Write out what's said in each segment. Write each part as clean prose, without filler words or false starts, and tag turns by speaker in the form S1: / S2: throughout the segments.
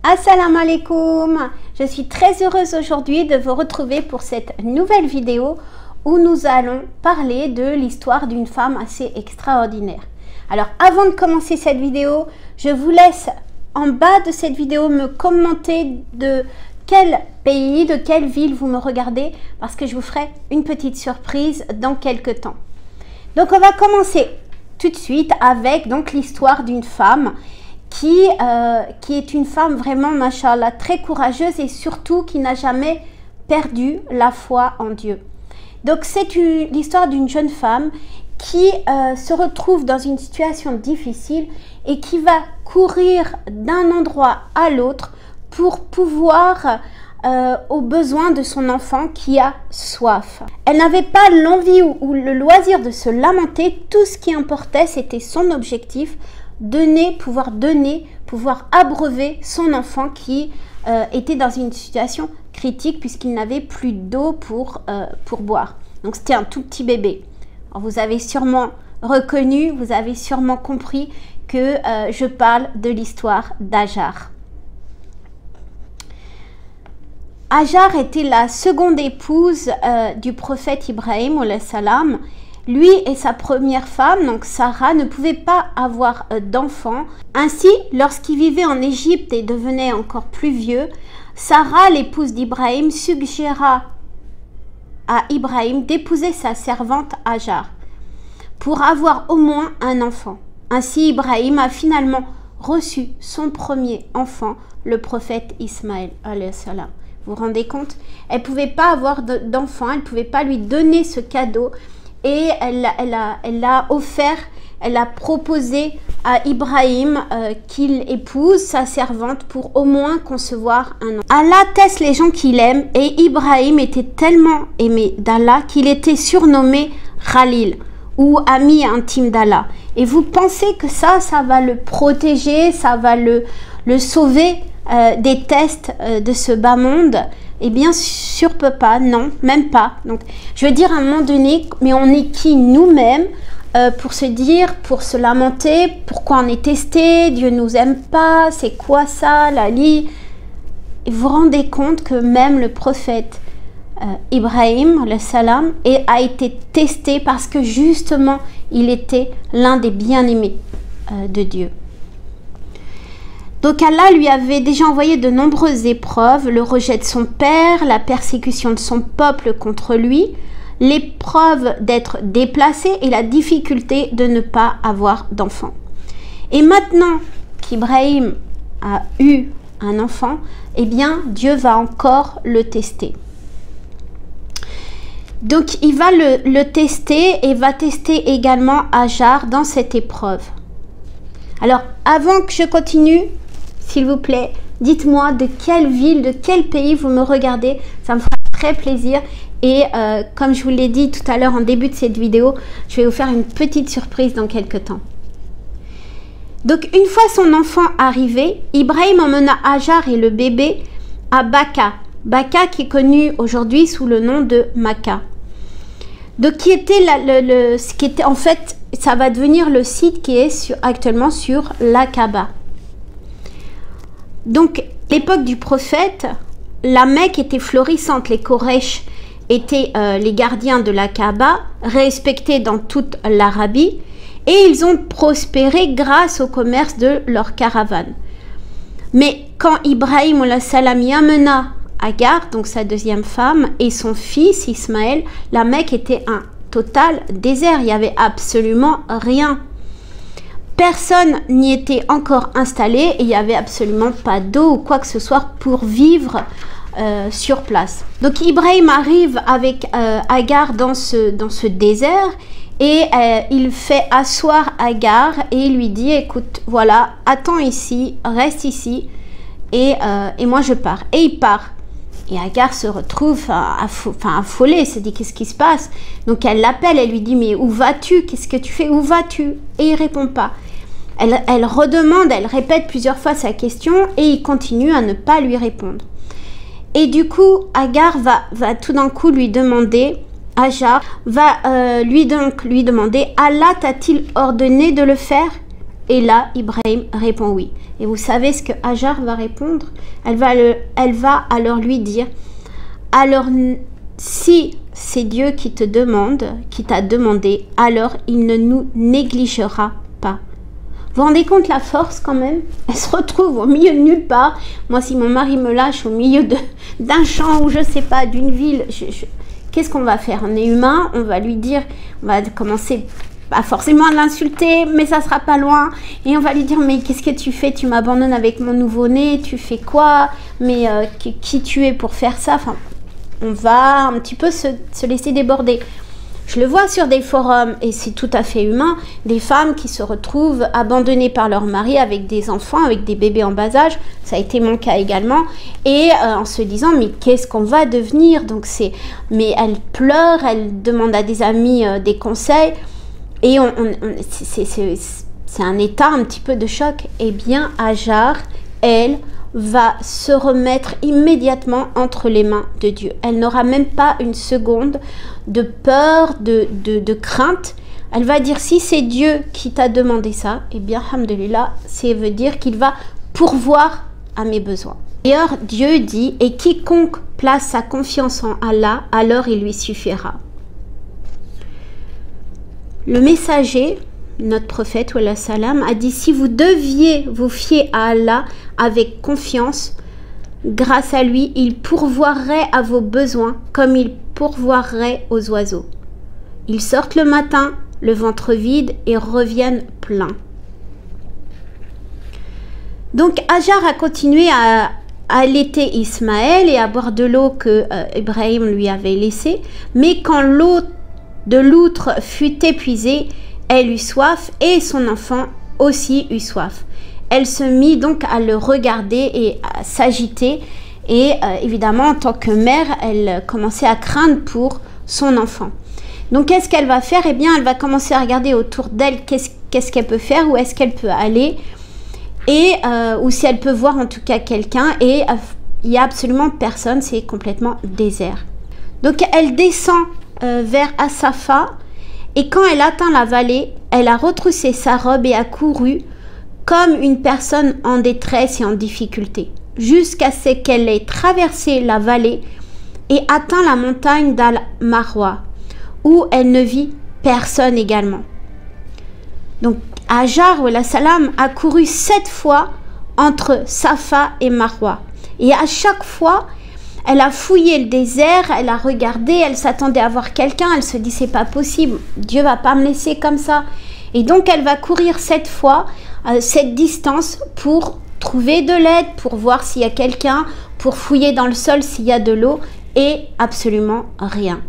S1: Assalamu alaikum. Je suis très heureuse aujourd'hui de vous retrouver pour cette nouvelle vidéo où nous allons parler de l'histoire d'une femme assez extraordinaire. Alors avant de commencer cette vidéo, je vous laisse en bas de cette vidéo me commenter de quel pays, de quelle ville vous me regardez, parce que je vous ferai une petite surprise dans quelques temps. Donc on va commencer tout de suite avec donc l'histoire d'une femme qui est une femme vraiment, machallah, très courageuse et surtout qui n'a jamais perdu la foi en Dieu. Donc c'est l'histoire d'une jeune femme qui se retrouve dans une situation difficile et qui va courir d'un endroit à l'autre pour pouvoir aux besoins de son enfant qui a soif. Elle n'avait pas l'envie ou le loisir de se lamenter. Tout ce qui importait, c'était son objectif, pouvoir abreuver son enfant qui était dans une situation critique puisqu'il n'avait plus d'eau pour boire. Donc c'était un tout petit bébé. Alors, vous avez sûrement reconnu, vous avez sûrement compris que je parle de l'histoire d'Ajar. Ajar était la seconde épouse du prophète Ibrahim alayhi salam. Lui et sa première femme, donc Sarah, ne pouvaient pas avoir d'enfants. Ainsi, lorsqu'il vivait en Égypte et devenait encore plus vieux, Sarah, l'épouse d'Ibrahim, suggéra à Ibrahim d'épouser sa servante Ajar pour avoir au moins un enfant. Ainsi, Ibrahim a finalement reçu son premier enfant, le prophète Ismaël alayhi salam. Vous vous rendez compte? Elle ne pouvait pas avoir d'enfant, elle ne pouvait pas lui donner ce cadeau. Et elle a proposé à Ibrahim qu'il épouse sa servante pour au moins concevoir un enfant. Allah teste les gens qu'il aime et Ibrahim était tellement aimé d'Allah qu'il était surnommé Khalil ou ami intime d'Allah. Et vous pensez que ça va le protéger, ça va le sauver des tests de ce bas monde? Et bien sûr pas, non, même pas. Donc je veux dire à un moment donné, mais on est qui nous-mêmes pour se dire, pour se lamenter, pourquoi on est testé, Dieu nous aime pas, c'est quoi ça, la lie? Et vous vous rendez compte que même le prophète Ibrahim alayhi salam a été testé parce que justement il était l'un des bien-aimés de Dieu. Donc Allah lui avait déjà envoyé de nombreuses épreuves, le rejet de son père, la persécution de son peuple contre lui, l'épreuve d'être déplacé et la difficulté de ne pas avoir d'enfant. Et maintenant qu'Ibrahim a eu un enfant, eh bien Dieu va encore le tester. Donc il va le tester et va tester également Ajar dans cette épreuve. Alors avant que je continue, s'il vous plaît, dites-moi de quelle ville, de quel pays vous me regardez. Ça me fera très plaisir. Et comme je vous l'ai dit tout à l'heure en début de cette vidéo, je vais vous faire une petite surprise dans quelques temps. Donc, une fois son enfant arrivé, Ibrahim emmena Ajar et le bébé à Baka. Baka qui est connu aujourd'hui sous le nom de Makkah. Donc, qui était en fait, ça va devenir le site qui est actuellement sur la Kaaba. Donc, l'époque du prophète, la Mecque était florissante. Les Quraysh étaient les gardiens de la Kaaba, respectés dans toute l'Arabie, et ils ont prospéré grâce au commerce de leurs caravanes. Mais quand Ibrahim alayhi salam y amena Agar, donc sa deuxième femme, et son fils Ismaël, la Mecque était un total désert. Il n'y avait absolument rien. Personne n'y était encore installé et il n'y avait absolument pas d'eau ou quoi que ce soit pour vivre sur place. Donc Ibrahim arrive avec Agar dans ce désert et il fait asseoir Agar et il lui dit: écoute, voilà, attends ici, reste ici et moi je pars. Et il part. Et Agar se retrouve affolée, elle se dit: qu'est-ce qui se passe? Donc elle l'appelle, elle lui dit: mais où vas-tu? Qu'est-ce que tu fais? Où vas-tu? Et il répond pas. Elle redemande, elle répète plusieurs fois sa question et il continue à ne pas lui répondre. Et du coup, Agar va tout d'un coup lui demander, Ajar va lui demander: Allah t'a-t-il ordonné de le faire? Et là, Ibrahim répond oui. Et vous savez ce que Hajar va répondre? Elle va alors lui dire, alors si c'est Dieu qui te demande, qui t'a demandé, alors il ne nous négligera pas. Vous vous rendez compte la force quand même? Elle se retrouve au milieu de nulle part. Moi, si mon mari me lâche au milieu d'un champ ou je sais pas, d'une ville, qu'est-ce qu'on va faire? On est humain, on va lui dire, on va commencer pas forcément à l'insulter, mais ça sera pas loin. Et on va lui dire, mais qu'est-ce que tu fais? Tu m'abandonnes avec mon nouveau-né, tu fais quoi? Mais qui tu es pour faire ça? Enfin, on va un petit peu se laisser déborder. Je le vois sur des forums, et c'est tout à fait humain, des femmes qui se retrouvent abandonnées par leur mari avec des enfants, avec des bébés en bas âge, ça a été mon cas également, et en se disant, mais qu'est-ce qu'on va devenir? Donc mais elle pleure, elle demande à des amis des conseils, et c'est un état un petit peu de choc. Eh bien, Hajar, elle, va se remettre immédiatement entre les mains de Dieu. Elle n'aura même pas une seconde de peur, de crainte. Elle va dire, si c'est Dieu qui t'a demandé ça, eh bien, alhamdoulilah, ça veut dire qu'il va pourvoir à mes besoins. D'ailleurs, Dieu dit, et quiconque place sa confiance en Allah, alors il lui suffira. Le messager, notre prophète wa salam, a dit, si vous deviez vous fier à Allah avec confiance, grâce à lui, il pourvoirait à vos besoins comme il pourvoirait aux oiseaux. Ils sortent le matin, le ventre vide, et reviennent pleins. Donc Hajar a continué à allaiter Ismaël et à boire de l'eau que Ibrahim lui avait laissée, mais quand l'eau de l'outre fut épuisée, elle eut soif et son enfant aussi eut soif. Elle se mit donc à le regarder et à s'agiter, et évidemment en tant que mère, elle commençait à craindre pour son enfant. Donc qu'est-ce qu'elle va faire? Eh bien, elle va commencer à regarder autour d'elle qu'est-ce qu'elle peut faire, où est-ce qu'elle peut aller, et ou si elle peut voir en tout cas quelqu'un, et il n'y a absolument personne, c'est complètement désert. Donc elle descend vers Asafa, et quand elle atteint la vallée, elle a retroussé sa robe et a couru comme une personne en détresse et en difficulté, jusqu'à ce qu'elle ait traversé la vallée et atteint la montagne d'Al-Marwa, où elle ne vit personne également. Donc Hajar wa salam a couru 7 fois entre Safa et Marwa, et à chaque fois elle a fouillé le désert, elle a regardé, elle s'attendait à voir quelqu'un, elle se dit, c'est pas possible, Dieu va pas me laisser comme ça. Et donc elle va courir 7 fois cette distance pour trouver de l'aide, pour voir s'il y a quelqu'un, pour fouiller dans le sol s'il y a de l'eau, et absolument rien.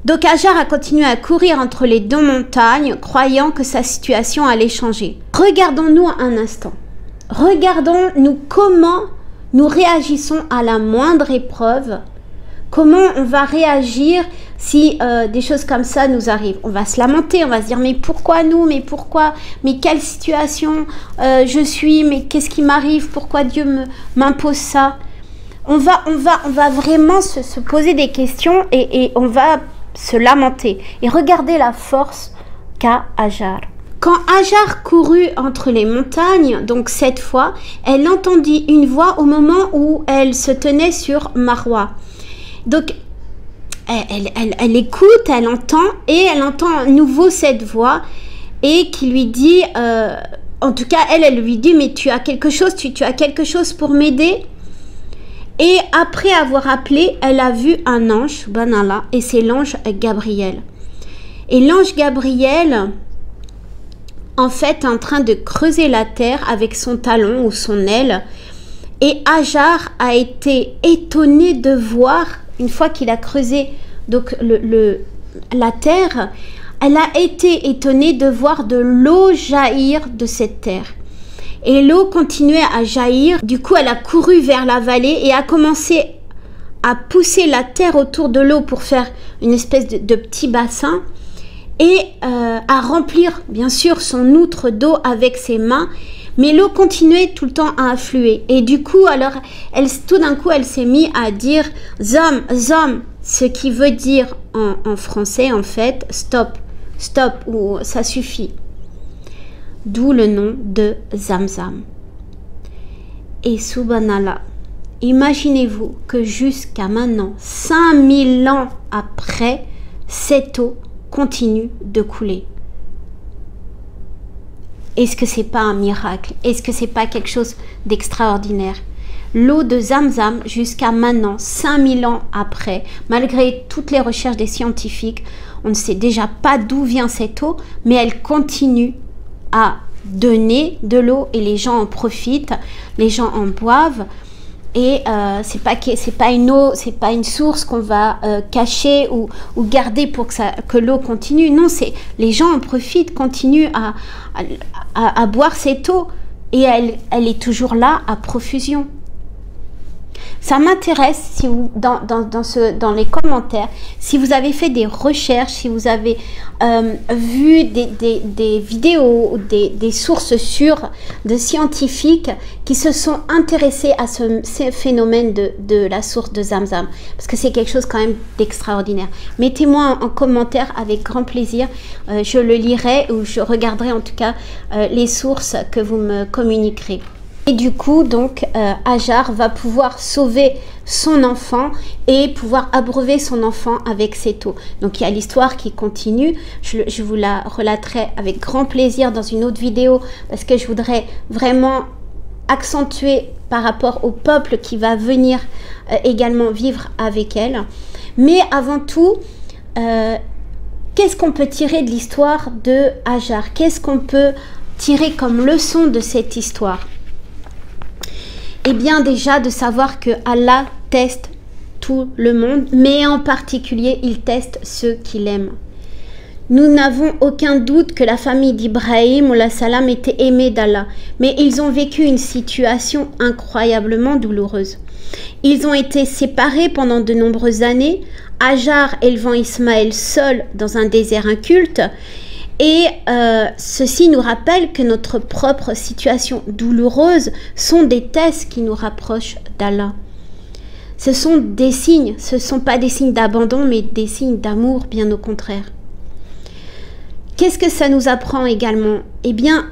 S1: Donc Hajar a continué à courir entre les deux montagnes, croyant que sa situation allait changer. Regardons-nous un instant. Regardons-nous comment nous réagissons à la moindre épreuve. Comment on va réagir si des choses comme ça nous arrivent? On va se lamenter, on va se dire, mais pourquoi nous? Mais pourquoi? Mais quelle situation je suis? Mais qu'est-ce qui m'arrive? Pourquoi Dieu m'impose ça? On va vraiment se poser des questions, et on va se lamenter. Et regardez la force qu'a Hajar. Quand Hajar courut entre les montagnes, donc 7 fois, elle entendit une voix au moment où elle se tenait sur Marwa. Donc, elle écoute, elle entend, et elle entend à nouveau cette voix, et qui lui dit, en tout cas, elle lui dit, mais tu as quelque chose, tu as quelque chose pour m'aider? Et après avoir appelé, elle a vu un ange, subhanallah, et c'est l'ange Gabriel. Et l'ange Gabriel, en fait, est en train de creuser la terre avec son talon ou son aile. Et Hajar a été étonnée de voir, une fois qu'il a creusé donc la terre, elle a été étonnée de voir de l'eau jaillir de cette terre. Et l'eau continuait à jaillir. Du coup, elle a couru vers la vallée et a commencé à pousser la terre autour de l'eau pour faire une espèce de petit bassin, et à remplir bien sûr son outre d'eau avec ses mains, mais l'eau continuait tout le temps à affluer. Et du coup, alors, tout d'un coup, elle s'est mise à dire zom, zom, ce qui veut dire en français en fait stop, stop, ou ça suffit. d'où le nom de Zamzam. Et subhanallah, imaginez-vous que jusqu'à maintenant, 5000 ans après, cette eau continue de couler. Est-ce que c'est pas un miracle? Est-ce que c'est pas quelque chose d'extraordinaire? L'eau de Zamzam, jusqu'à maintenant, 5000 ans après, malgré toutes les recherches des scientifiques, on ne sait déjà pas d'où vient cette eau, mais elle continue à donner de l'eau et les gens en profitent, les gens en boivent. Et c'est pas une eau, c'est pas une source qu'on va cacher ou garder pour que l'eau continue. Non, c'est les gens en profitent, continuent à boire cette eau et elle est toujours là à profusion. Ça m'intéresse si vous dans les commentaires, si vous avez fait des recherches, si vous avez vu des vidéos ou des sources sûres de scientifiques qui se sont intéressés à ce phénomène de la source de Zamzam, parce que c'est quelque chose quand même d'extraordinaire. Mettez-moi en commentaire avec grand plaisir, je le lirai ou je regarderai en tout cas les sources que vous me communiquerez. Et du coup, donc, Hajar va pouvoir sauver son enfant et pouvoir abreuver son enfant avec cette eau. Donc, il y a l'histoire qui continue. Je vous la relaterai avec grand plaisir dans une autre vidéo parce que je voudrais vraiment accentuer par rapport au peuple qui va venir également vivre avec elle. Mais avant tout, qu'est-ce qu'on peut tirer de l'histoire de Hajar? Qu'est-ce qu'on peut tirer comme leçon de cette histoire? Eh bien déjà de savoir que Allah teste tout le monde, mais en particulier il teste ceux qu'il aime. Nous n'avons aucun doute que la famille d'Ibrahim salam était aimée d'Allah, mais ils ont vécu une situation incroyablement douloureuse. Ils ont été séparés pendant de nombreuses années, Hajar élevant Ismaël seul dans un désert inculte. Et ceci nous rappelle que notre propre situation douloureuse sont des tests qui nous rapprochent d'Allah. Ce sont des signes, ce ne sont pas des signes d'abandon, mais des signes d'amour, bien au contraire. Qu'est-ce que ça nous apprend également? Eh bien,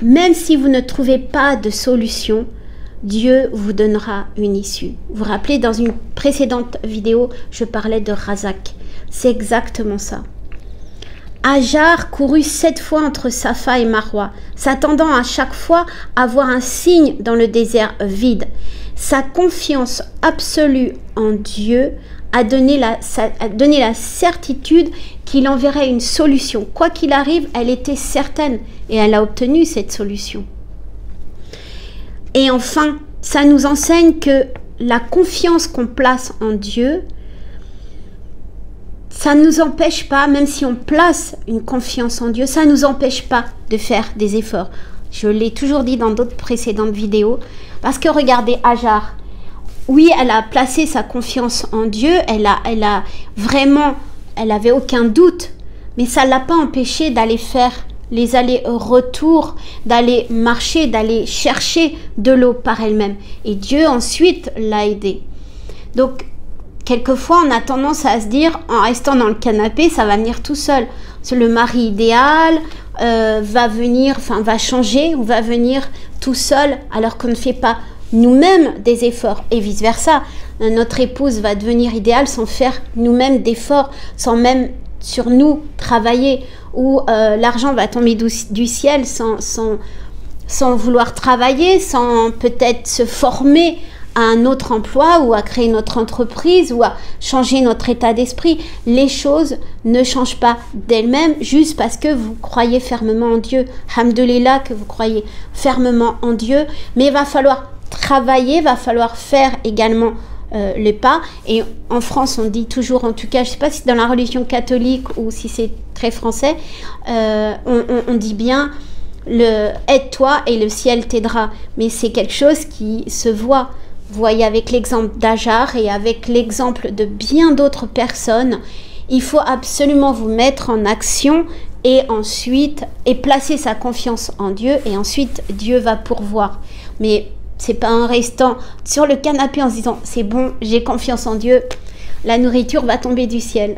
S1: même si vous ne trouvez pas de solution, Dieu vous donnera une issue. Vous vous rappelez, dans une précédente vidéo, je parlais de Razak. C'est exactement ça. Hajar courut 7 fois entre Safa et Marwa, s'attendant à chaque fois à voir un signe dans le désert vide. Sa confiance absolue en Dieu a donné la certitude qu'il enverrait une solution. Quoi qu'il arrive, elle était certaine et elle a obtenu cette solution. Et enfin, ça nous enseigne que la confiance qu'on place en Dieu, ça ne nous empêche pas, même si on place une confiance en Dieu, ça ne nous empêche pas de faire des efforts. Je l'ai toujours dit dans d'autres précédentes vidéos. Parce que regardez, Hajar, oui, elle a placé sa confiance en Dieu, elle avait aucun doute, mais ça ne l'a pas empêché d'aller faire les allers-retours, d'aller marcher, d'aller chercher de l'eau par elle-même. Et Dieu ensuite l'a aidée. Donc, quelquefois, on a tendance à se dire, en restant dans le canapé, ça va venir tout seul. Le mari idéal va changer ou va venir tout seul, alors qu'on ne fait pas nous-mêmes des efforts. Et vice-versa, notre épouse va devenir idéale sans faire nous-mêmes d'efforts, sans même sur nous travailler, ou l'argent va tomber du ciel sans vouloir travailler, sans peut-être se former à un autre emploi ou à créer notre entreprise ou à changer notre état d'esprit. Les choses ne changent pas d'elles-mêmes juste parce que vous croyez fermement en Dieu. Alhamdoulilah que vous croyez fermement en Dieu, mais il va falloir travailler, va falloir faire également les pas. Et en France, on dit toujours, en tout cas, je ne sais pas si dans la religion catholique ou si c'est très français, on dit bien aide-toi et le ciel t'aidera. Mais c'est quelque chose qui se voit. Vous voyez, avec l'exemple d'Hajar et avec l'exemple de bien d'autres personnes, il faut absolument vous mettre en action et placer sa confiance en Dieu, et ensuite Dieu va pourvoir. Mais c'est pas en restant sur le canapé en se disant c'est bon, j'ai confiance en Dieu, la nourriture va tomber du ciel.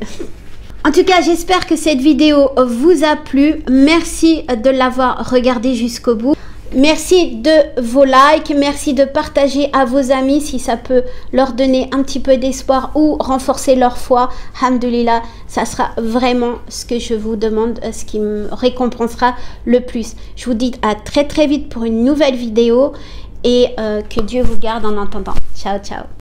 S1: En tout cas, j'espère que cette vidéo vous a plu. Merci de l'avoir regardée jusqu'au bout. Merci de vos likes, merci de partager à vos amis si ça peut leur donner un petit peu d'espoir ou renforcer leur foi. Alhamdoulilah, ça sera vraiment ce que je vous demande, ce qui me récompensera le plus. Je vous dis à très vite pour une nouvelle vidéo et que Dieu vous garde en attendant. Ciao, ciao.